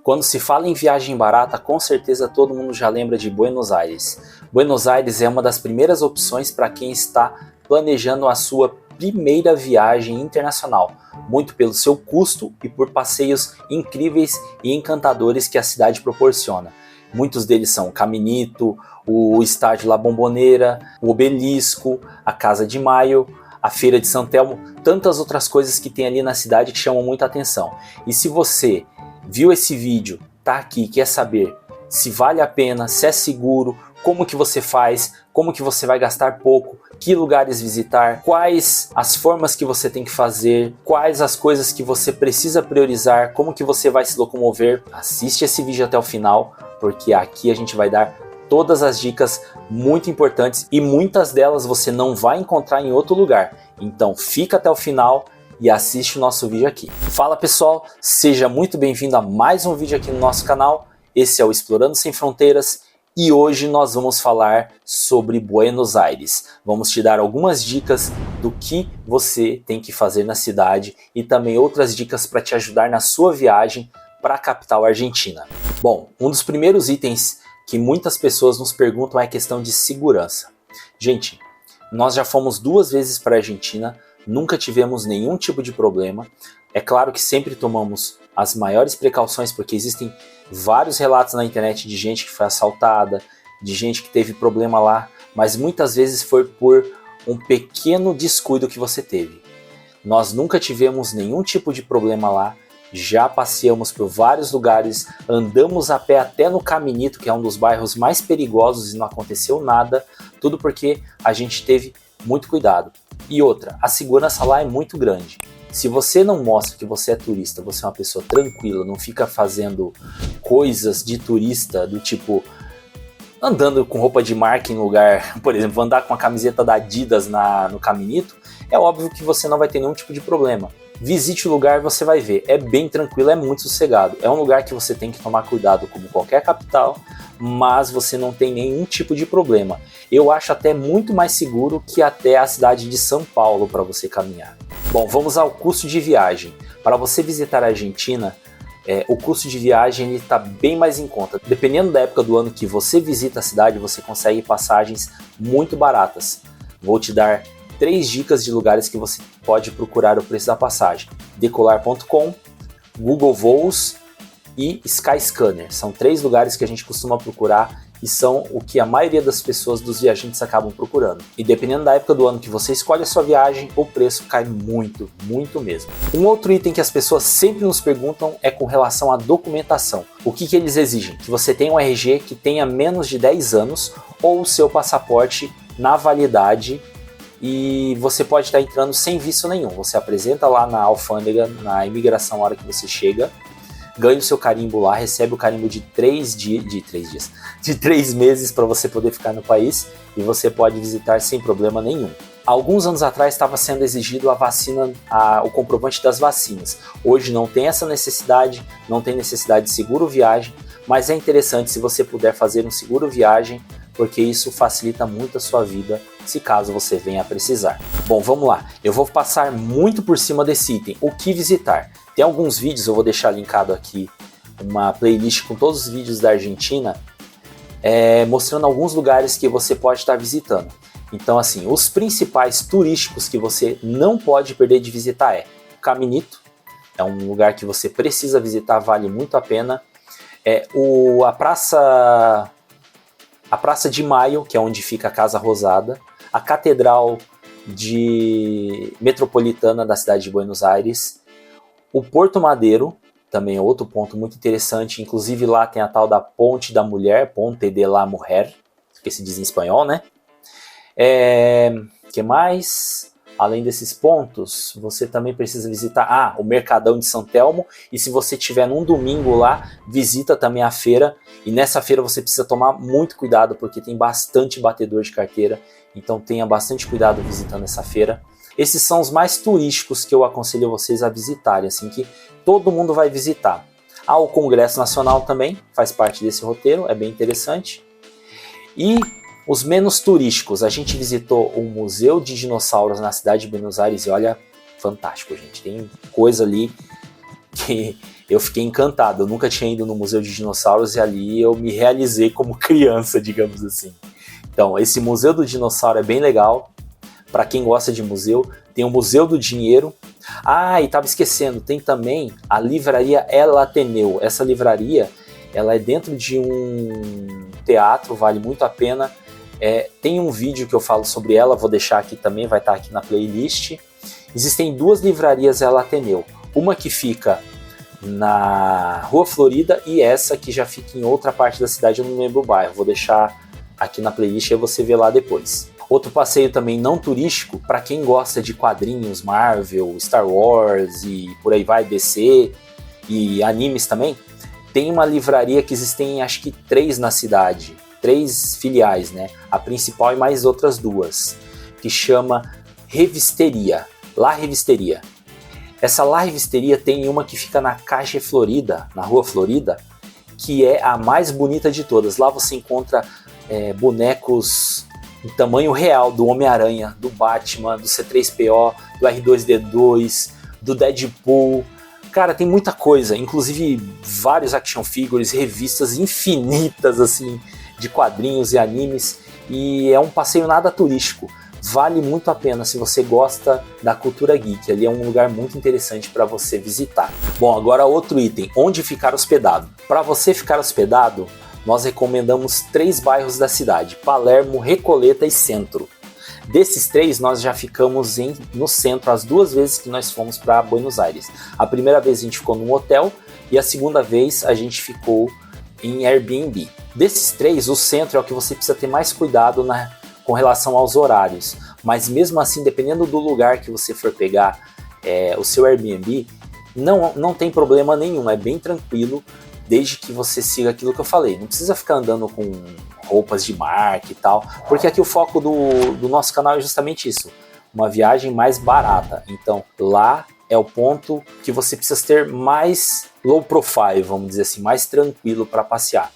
Quando se fala em viagem barata, com certeza todo mundo já lembra de Buenos Aires. Buenos Aires é uma das primeiras opções para quem está planejando a sua primeira viagem internacional, muito pelo seu custo e por passeios incríveis e encantadores que a cidade proporciona. Muitos deles são o Caminito, o Estádio La Bombonera, o Obelisco, a Casa de Maio, a Feira de São Telmo, tantas outras coisas que tem ali na cidade que chamam muita atenção. E se você viu esse vídeo, tá aqui, quer saber se vale a pena, se é seguro, como que você faz, como que você vai gastar pouco, que lugares visitar, quais as formas que você tem que fazer, quais as coisas que você precisa priorizar, como que você vai se locomover, assiste esse vídeo até o final, porque aqui a gente vai dar todas as dicas muito importantes e muitas delas você não vai encontrar em outro lugar. Então fica até o final e assiste o nosso vídeo aqui. Fala pessoal, seja muito bem-vindo a mais um vídeo aqui no nosso canal. Esse é o Explorando Sem Fronteiras e hoje nós vamos falar sobre Buenos Aires. Vamos te dar algumas dicas do que você tem que fazer na cidade e também outras dicas para te ajudar na sua viagem para a capital argentina. Bom, um dos primeiros itens que muitas pessoas nos perguntam é a questão de segurança. Gente, nós já fomos 2 vezes para a Argentina, nunca tivemos nenhum tipo de problema. É claro que sempre tomamos as maiores precauções, porque existem vários relatos na internet de gente que foi assaltada, de gente que teve problema lá, mas muitas vezes foi por um pequeno descuido que você teve. Nós nunca tivemos nenhum tipo de problema lá, já passeamos por vários lugares, andamos a pé até no Caminito, que é um dos bairros mais perigosos e não aconteceu nada, tudo porque a gente teve muito cuidado. E outra, a segurança lá é muito grande. Se você não mostra que você é turista, você é uma pessoa tranquila, não fica fazendo coisas de turista do tipo andando com roupa de marca em lugar, por exemplo, andar com a camiseta da Adidas no Caminito, é óbvio que você não vai ter nenhum tipo de problema. Visite o lugar, você vai ver, é bem tranquilo, é muito sossegado. É um lugar que você tem que tomar cuidado como qualquer capital, mas você não tem nenhum tipo de problema. Eu acho até muito mais seguro que até a cidade de São Paulo para você caminhar. Bom, vamos ao custo de viagem. Para você visitar a Argentina, o custo de viagem está bem mais em conta. Dependendo da época do ano que você visita a cidade, você consegue passagens muito baratas. Vou te dar 3 dicas de lugares que você pode procurar o preço da passagem. Decolar.com, Google Voos e Skyscanner. São 3 lugares que a gente costuma procurar e são o que a maioria das pessoas, dos viajantes, acabam procurando. E dependendo da época do ano que você escolhe a sua viagem, o preço cai muito, muito mesmo. Um outro item que as pessoas sempre nos perguntam é com relação à documentação. O que eles exigem? Que você tenha um RG que tenha menos de 10 anos ou o seu passaporte na validade e você pode estar entrando sem visto nenhum. Você apresenta lá na alfândega, na imigração, na hora que você chega, ganha o seu carimbo lá, recebe o carimbo de 3 meses para você poder ficar no país e você pode visitar sem problema nenhum. Alguns anos atrás estava sendo exigido a vacina, o comprovante das vacinas. Hoje não tem essa necessidade, não tem necessidade de seguro viagem, mas é interessante se você puder fazer um seguro viagem, porque isso facilita muito a sua vida, se caso você venha a precisar. Bom, vamos lá. Eu vou passar muito por cima desse item, o que visitar. Tem alguns vídeos, eu vou deixar linkado aqui, uma playlist com todos os vídeos da Argentina, mostrando alguns lugares que você pode estar visitando. Então, assim, os principais turísticos que você não pode perder de visitar é Caminito, é um lugar que você precisa visitar, vale muito a pena. A Praça de Maio, que é onde fica a Casa Rosada, a Catedral Metropolitana da cidade de Buenos Aires, o Porto Madeiro, também é outro ponto muito interessante, inclusive lá tem a tal da Ponte da Mulher, Ponte de la Mujer, que se diz em espanhol, né? Que mais? Além desses pontos, você também precisa visitar o Mercadão de São Telmo, e se você estiver num domingo lá, visita também a feira, e nessa feira você precisa tomar muito cuidado, porque tem bastante batedor de carteira, então tenha bastante cuidado visitando essa feira. Esses são os mais turísticos que eu aconselho vocês a visitarem, assim, que todo mundo vai visitar. O Congresso Nacional também faz parte desse roteiro, é bem interessante. E os menos turísticos, a gente visitou o Museu de Dinossauros na cidade de Buenos Aires e olha, fantástico, gente. Tem coisa ali que eu fiquei encantado. Eu nunca tinha ido no Museu de Dinossauros e ali eu me realizei como criança, digamos assim. Então, esse Museu do Dinossauro é bem legal. Para quem gosta de museu, tem o Museu do Dinheiro. Ah, e estava esquecendo, tem também a livraria El Ateneu. Essa livraria, ela é dentro de um teatro, vale muito a pena. Tem um vídeo que eu falo sobre ela, vou deixar aqui também, vai estar aqui na playlist. Existem duas livrarias El Ateneu. Uma que fica na Rua Florida e essa que já fica em outra parte da cidade, eu não lembro o bairro. Vou deixar aqui na playlist e você vê lá depois. Outro passeio também não turístico, para quem gosta de quadrinhos, Marvel, Star Wars e por aí vai, DC e animes também, tem uma livraria que existem acho que 3 na cidade, 3 filiais, né? A principal e mais outras 2, que chama Revisteria, La Revisteria. Essa La Revisteria tem uma que fica na Calle Florida, na Rua Florida, que é a mais bonita de todas. Lá você encontra bonecos em tamanho real do Homem-Aranha, do Batman, do C3PO, do R2-D2, do Deadpool. Cara, tem muita coisa, inclusive vários action figures, revistas infinitas assim de quadrinhos e animes, e é um passeio nada turístico. Vale muito a pena se você gosta da cultura geek, ali é um lugar muito interessante para você visitar. Bom, agora outro item, onde ficar hospedado. Para você ficar hospedado, nós recomendamos 3 bairros da cidade, Palermo, Recoleta e Centro. Desses 3, nós já ficamos no centro as 2 vezes que nós fomos para Buenos Aires. A primeira vez a gente ficou num hotel e a segunda vez a gente ficou em Airbnb. Desses 3, o centro é o que você precisa ter mais cuidado com relação aos horários. Mas mesmo assim, dependendo do lugar que você for pegar o seu Airbnb, não tem problema nenhum, é bem tranquilo. Desde que você siga aquilo que eu falei. Não precisa ficar andando com roupas de marca e tal, porque aqui o foco do nosso canal é justamente isso. Uma viagem mais barata. Então lá é o ponto que você precisa ter mais low profile, vamos dizer assim, mais tranquilo para passear.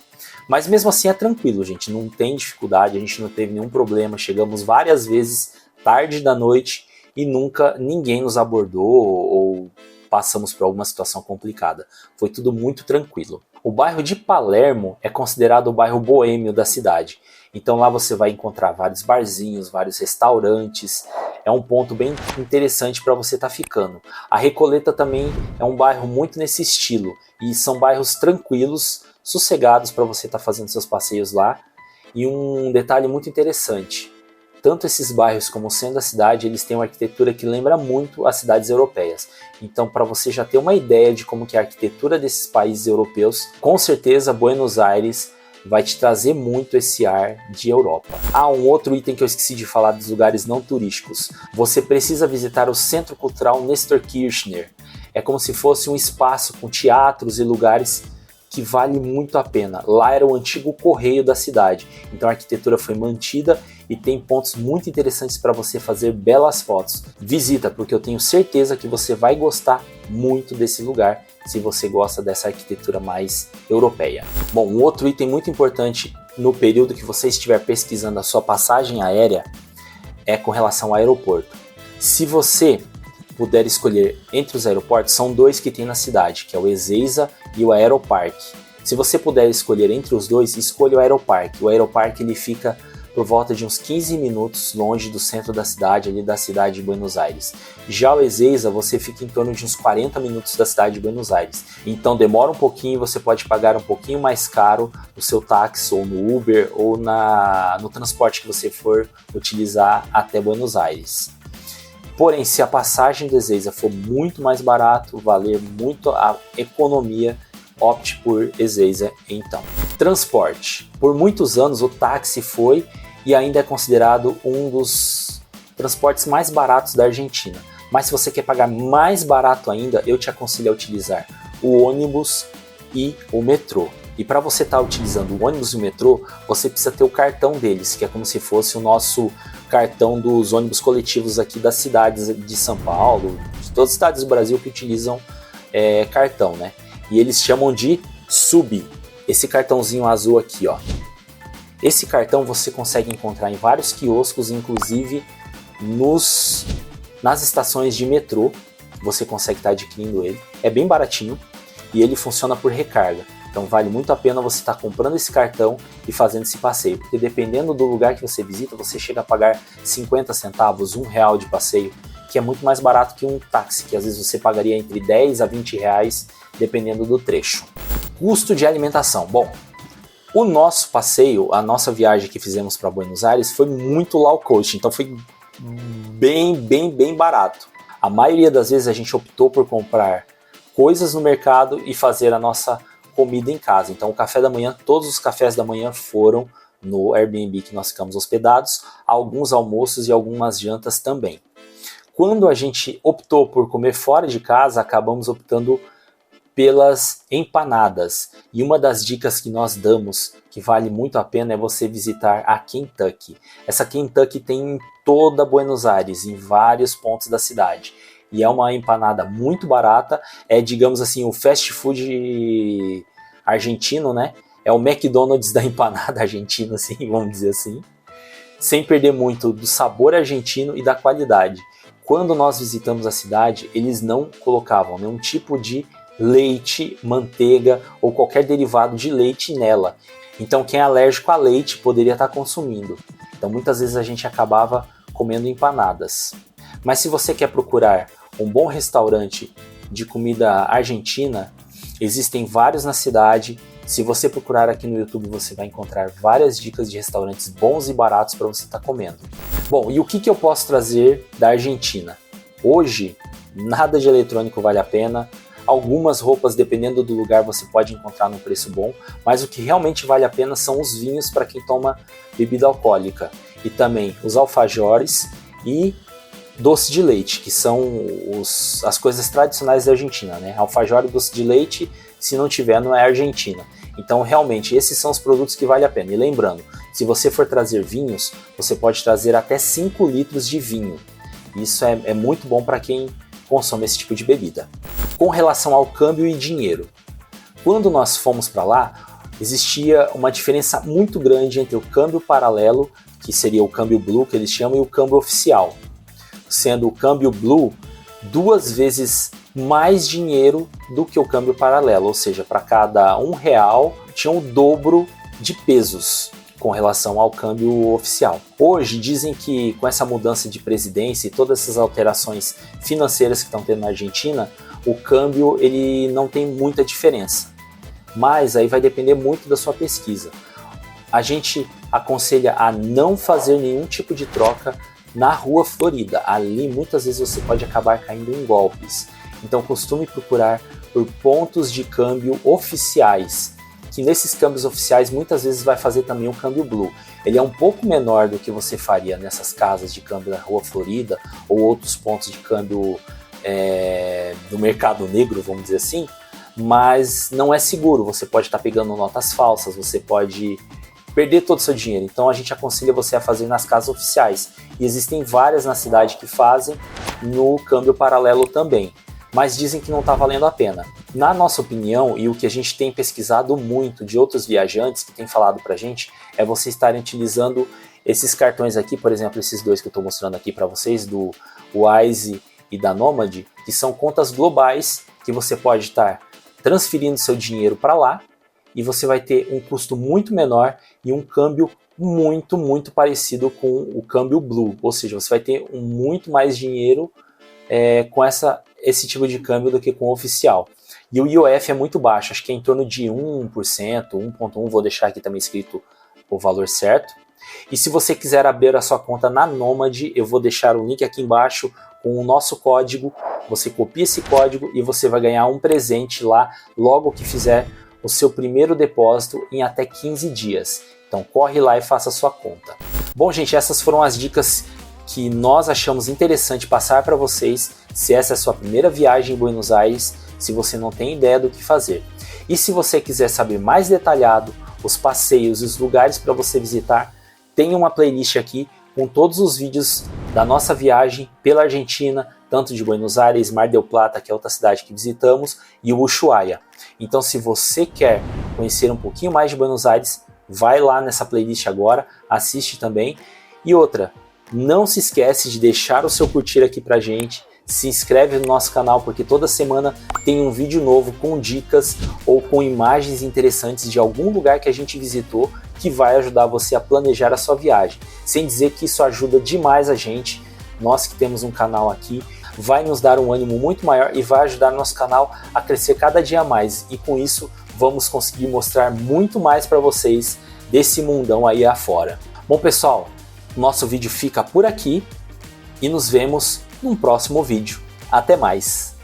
Mas mesmo assim é tranquilo, gente. Não tem dificuldade, a gente não teve nenhum problema. Chegamos várias vezes tarde da noite e nunca ninguém nos abordou ou passamos por alguma situação complicada. Foi tudo muito tranquilo. O bairro de Palermo é considerado o bairro boêmio da cidade. Então lá você vai encontrar vários barzinhos, vários restaurantes. É um ponto bem interessante para você estar ficando. A Recoleta também é um bairro muito nesse estilo. E são bairros tranquilos, sossegados para você estar fazendo seus passeios lá. E um detalhe muito interessante. Tanto esses bairros como o centro da cidade, eles têm uma arquitetura que lembra muito as cidades europeias. Então, para você já ter uma ideia de como que é a arquitetura desses países europeus, com certeza Buenos Aires vai te trazer muito esse ar de Europa. Um outro item que eu esqueci de falar dos lugares não turísticos. Você precisa visitar o Centro Cultural Nestor Kirchner. É como se fosse um espaço com teatros e lugares que vale muito a pena. Lá era o antigo correio da cidade, então a arquitetura foi mantida e tem pontos muito interessantes para você fazer belas fotos. Visita, porque eu tenho certeza que você vai gostar muito desse lugar, se você gosta dessa arquitetura mais europeia. Bom, um outro item muito importante no período que você estiver pesquisando a sua passagem aérea é com relação ao aeroporto. Se você puder escolher entre os aeroportos, são 2 que tem na cidade, que é o Ezeiza e o Aeroparque. Se você puder escolher entre os 2, escolha o Aeroparque. O Aeroparque ele fica por volta de uns 15 minutos longe do centro da cidade, ali da cidade de Buenos Aires. Já o Ezeiza, você fica em torno de uns 40 minutos da cidade de Buenos Aires. Então demora um pouquinho, você pode pagar um pouquinho mais caro no seu táxi, ou no Uber, ou no transporte que você for utilizar até Buenos Aires. Porém, se a passagem do Ezeiza for muito mais barato, valer muito a economia, opte por Ezeiza então. Transporte. Por muitos anos o táxi foi e ainda é considerado um dos transportes mais baratos da Argentina. Mas se você quer pagar mais barato ainda, eu te aconselho a utilizar o ônibus e o metrô. E para você estar utilizando o ônibus e o metrô, você precisa ter o cartão deles, que é como se fosse o nosso cartão dos ônibus coletivos aqui das cidades de São Paulo, de todas as cidades do Brasil que utilizam cartão, né? E eles chamam de SUB, esse cartãozinho azul aqui, ó. Esse cartão você consegue encontrar em vários quioscos, inclusive nas estações de metrô, você consegue estar adquirindo ele. É bem baratinho. e ele funciona por recarga. Então vale muito a pena você estar comprando esse cartão e fazendo esse passeio, porque dependendo do lugar que você visita, você chega a pagar 50 centavos, R$1 de passeio, que é muito mais barato que um táxi, que às vezes você pagaria entre 10 a 20 reais, dependendo do trecho. Custo de alimentação. Bom, o nosso passeio, a nossa viagem que fizemos para Buenos Aires foi muito low cost, então foi bem barato. A maioria das vezes a gente optou por comprar coisas no mercado e fazer a nossa comida em casa. Então o café da manhã, todos os cafés da manhã foram no Airbnb que nós ficamos hospedados, alguns almoços e algumas jantas também. Quando a gente optou por comer fora de casa, acabamos optando pelas empanadas. E uma das dicas que nós damos, que vale muito a pena, é você visitar a Kentucky. Essa Kentucky tem em toda Buenos Aires, em vários pontos da cidade. E é uma empanada muito barata, é, digamos assim, o fast food argentino, né? É o McDonald's da empanada argentina, assim, vamos dizer assim. Sem perder muito do sabor argentino e da qualidade. Quando nós visitamos a cidade, eles não colocavam nenhum tipo de leite, manteiga ou qualquer derivado de leite nela. Então quem é alérgico a leite poderia estar consumindo. Então muitas vezes a gente acabava comendo empanadas. Mas se você quer procurar um bom restaurante de comida argentina, existem vários na cidade. Se você procurar aqui no YouTube, você vai encontrar várias dicas de restaurantes bons e baratos para você estar comendo. Bom, e o que eu posso trazer da Argentina? Hoje, nada de eletrônico vale a pena. Algumas roupas, dependendo do lugar, você pode encontrar num preço bom, mas o que realmente vale a pena são os vinhos para quem toma bebida alcoólica. E também os alfajores e doce de leite, que são as coisas tradicionais da Argentina, né? Alfajor e doce de leite, se não tiver, não é Argentina. Então, realmente, esses são os produtos que vale a pena. E lembrando, se você for trazer vinhos, você pode trazer até 5 litros de vinho. Isso é muito bom para quem consome esse tipo de bebida. Com relação ao câmbio e dinheiro, quando nós fomos para lá, existia uma diferença muito grande entre o câmbio paralelo, que seria o câmbio blue, que eles chamam, e o câmbio oficial. Sendo o câmbio blue 2 vezes mais dinheiro do que o câmbio paralelo, ou seja, para cada R$1 tinha o dobro de pesos com relação ao câmbio oficial. Hoje dizem que com essa mudança de presidência e todas essas alterações financeiras que estão tendo na Argentina, o câmbio ele não tem muita diferença, mas aí vai depender muito da sua pesquisa. A gente aconselha a não fazer nenhum tipo de troca na Rua Florida. Ali muitas vezes você pode acabar caindo em golpes. Então costume procurar por pontos de câmbio oficiais, que nesses câmbios oficiais muitas vezes vai fazer também o câmbio blue. Ele é um pouco menor do que você faria nessas casas de câmbio da Rua Florida ou outros pontos de câmbio do mercado negro, vamos dizer assim, mas não é seguro. Você pode estar pegando notas falsas, você pode perder todo o seu dinheiro. Então a gente aconselha você a fazer nas casas oficiais. E existem várias na cidade que fazem no câmbio paralelo também, mas dizem que não está valendo a pena. Na nossa opinião, e o que a gente tem pesquisado muito de outros viajantes que têm falado pra gente, é você estarem utilizando esses cartões aqui, por exemplo, esses dois que eu estou mostrando aqui para vocês, do Wise e da Nomad, que são contas globais que você pode estar transferindo seu dinheiro para lá e você vai ter um custo muito menor e um câmbio muito parecido com o câmbio blue, ou seja, você vai ter muito mais dinheiro com esse tipo de câmbio do que com o oficial. E o IOF é muito baixo, acho que é em torno de 1%, 1,1%, vou deixar aqui também escrito o valor certo. E se você quiser abrir a sua conta na Nomad, eu vou deixar o link aqui embaixo com o nosso código, você copia esse código e você vai ganhar um presente lá logo que fizer o seu primeiro depósito em até 15 dias. Então corre lá e faça a sua conta. Bom, gente, essas foram as dicas que nós achamos interessante passar para vocês, se essa é a sua primeira viagem em Buenos Aires, se você não tem ideia do que fazer. E se você quiser saber mais detalhado os passeios e os lugares para você visitar, tem uma playlist aqui com todos os vídeos da nossa viagem pela Argentina, tanto de Buenos Aires, Mar del Plata, que é outra cidade que visitamos, e o Ushuaia. Então se você quer conhecer um pouquinho mais de Buenos Aires, vai lá nessa playlist agora, assiste também. E outra, não se esquece de deixar o seu curtir aqui pra gente, se inscreve no nosso canal, porque toda semana tem um vídeo novo com dicas ou com imagens interessantes de algum lugar que a gente visitou, que vai ajudar você a planejar a sua viagem. Sem dizer que isso ajuda demais a gente, nós que temos um canal aqui, vai nos dar um ânimo muito maior e vai ajudar nosso canal a crescer cada dia mais. E com isso vamos conseguir mostrar muito mais para vocês desse mundão aí afora. Bom pessoal, nosso vídeo fica por aqui e nos vemos num próximo vídeo. Até mais!